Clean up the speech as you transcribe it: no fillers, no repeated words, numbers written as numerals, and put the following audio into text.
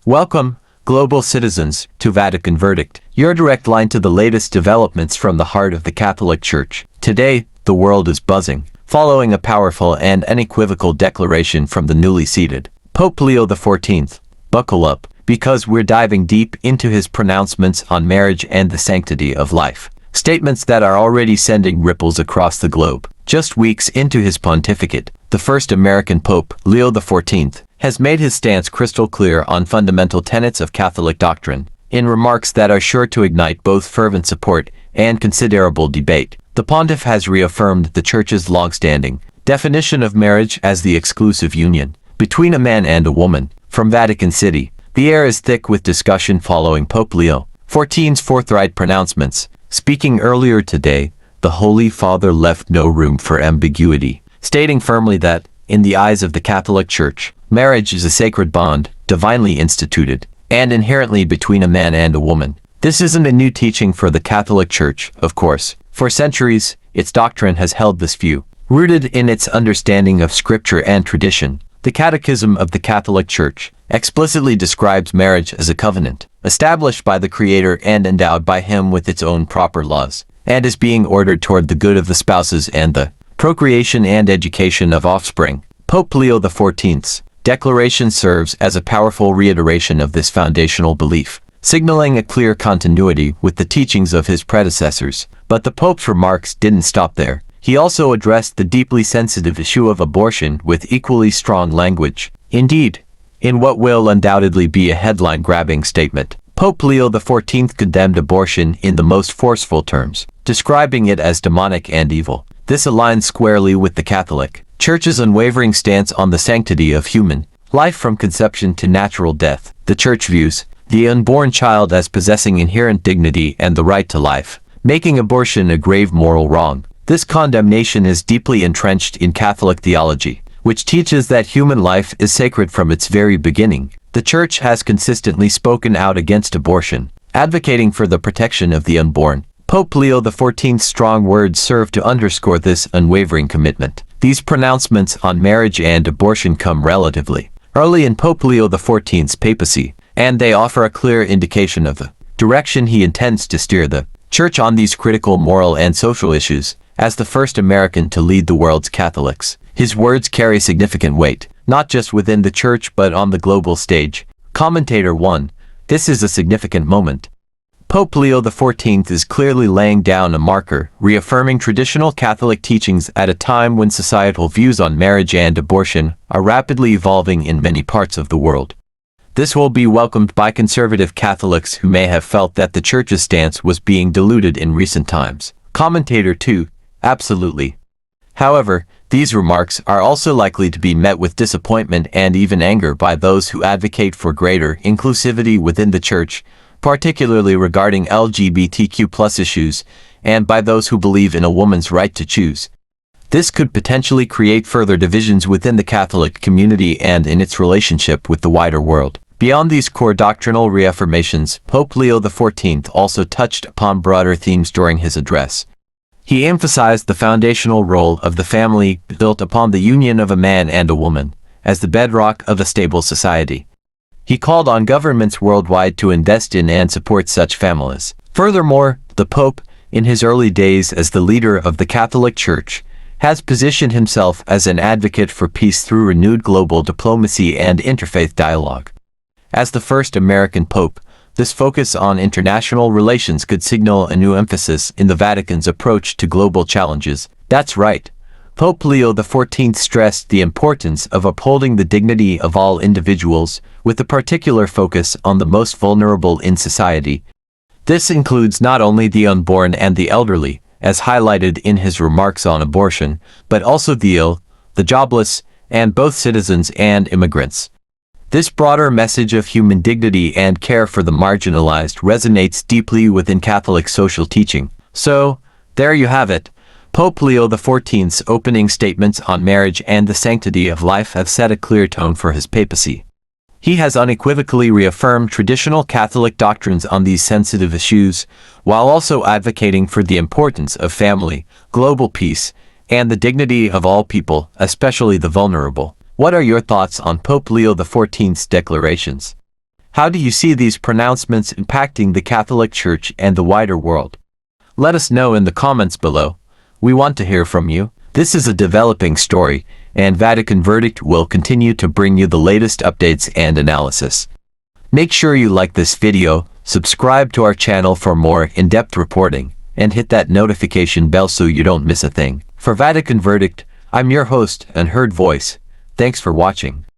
Welcome, global citizens, to Vatican Verdict, your direct line to the latest developments from the heart of the Catholic Church. Today, the world is buzzing, following a powerful and unequivocal declaration from the newly seated Pope Leo XIV. Buckle up, because we're diving deep into his pronouncements on marriage and the sanctity of life. Statements that are already sending ripples across the globe. Just weeks into his pontificate, the first American Pope, Leo XIV, has made his stance crystal clear on fundamental tenets of Catholic doctrine, in remarks that are sure to ignite both fervent support and considerable debate. The pontiff has reaffirmed the Church's long-standing definition of marriage as the exclusive union between a man and a woman. From Vatican City, the air is thick with discussion following Pope Leo XIV's forthright pronouncements. Speaking earlier today, the Holy Father left no room for ambiguity, stating firmly that, in the eyes of the Catholic Church, marriage is a sacred bond, divinely instituted, and inherently between a man and a woman. This isn't a new teaching for the Catholic Church, of course. For centuries, its doctrine has held this view. Rooted in its understanding of Scripture and tradition, the Catechism of the Catholic Church explicitly describes marriage as a covenant, established by the Creator and endowed by Him with its own proper laws, and is being ordered toward the good of the spouses and the procreation and education of offspring. Pope Leo XIV's declaration serves as a powerful reiteration of this foundational belief, signaling a clear continuity with the teachings of his predecessors. But the Pope's remarks didn't stop there. He also addressed the deeply sensitive issue of abortion with equally strong language. Indeed, in what will undoubtedly be a headline-grabbing statement, Pope Leo XIV condemned abortion in the most forceful terms, describing it as demonic and evil. This aligns squarely with the Catholic Church's unwavering stance on the sanctity of human life from conception to natural death. The Church views the unborn child as possessing inherent dignity and the right to life, making abortion a grave moral wrong. This condemnation is deeply entrenched in Catholic theology, which teaches that human life is sacred from its very beginning. The Church has consistently spoken out against abortion, advocating for the protection of the unborn. Pope Leo XIV's strong words serve to underscore this unwavering commitment. These pronouncements on marriage and abortion come relatively early in Pope Leo XIV's papacy, and they offer a clear indication of the direction he intends to steer the Church on these critical moral and social issues. As the first American to lead the world's Catholics, his words carry significant weight, not just within the Church but on the global stage. Commentator 1. This is a significant moment. Pope Leo XIV is clearly laying down a marker, reaffirming traditional Catholic teachings at a time when societal views on marriage and abortion are rapidly evolving in many parts of the world. This will be welcomed by conservative Catholics who may have felt that the Church's stance was being diluted in recent times. Commentator 2. Absolutely. However, these remarks are also likely to be met with disappointment and even anger by those who advocate for greater inclusivity within the Church, particularly regarding LGBTQ+ issues, and by those who believe in a woman's right to choose. This could potentially create further divisions within the Catholic community and in its relationship with the wider world. Beyond these core doctrinal reaffirmations, Pope Leo XIV also touched upon broader themes during his address. He emphasized the foundational role of the family, built upon the union of a man and a woman, as the bedrock of a stable society. He called on governments worldwide to invest in and support such families. Furthermore, the Pope, in his early days as the leader of the Catholic Church, has positioned himself as an advocate for peace through renewed global diplomacy and interfaith dialogue. As the first American Pope, this focus on international relations could signal a new emphasis in the Vatican's approach to global challenges. That's right. Pope Leo XIV stressed the importance of upholding the dignity of all individuals, with a particular focus on the most vulnerable in society. This includes not only the unborn and the elderly, as highlighted in his remarks on abortion, but also the ill, the jobless, and both citizens and immigrants. This broader message of human dignity and care for the marginalized resonates deeply within Catholic social teaching. So, there you have it. Pope Leo XIV's opening statements on marriage and the sanctity of life have set a clear tone for his papacy. He has unequivocally reaffirmed traditional Catholic doctrines on these sensitive issues, while also advocating for the importance of family, global peace, and the dignity of all people, especially the vulnerable. What are your thoughts on Pope Leo XIV's declarations? How do you see these pronouncements impacting the Catholic Church and the wider world? Let us know in the comments below. We want to hear from you. This is a developing story, and Vatican Verdict will continue to bring you the latest updates and analysis. Make sure you like this video, subscribe to our channel for more in-depth reporting, and hit that notification bell so you don't miss a thing. For Vatican Verdict, I'm your host and heard voice. Thanks for watching.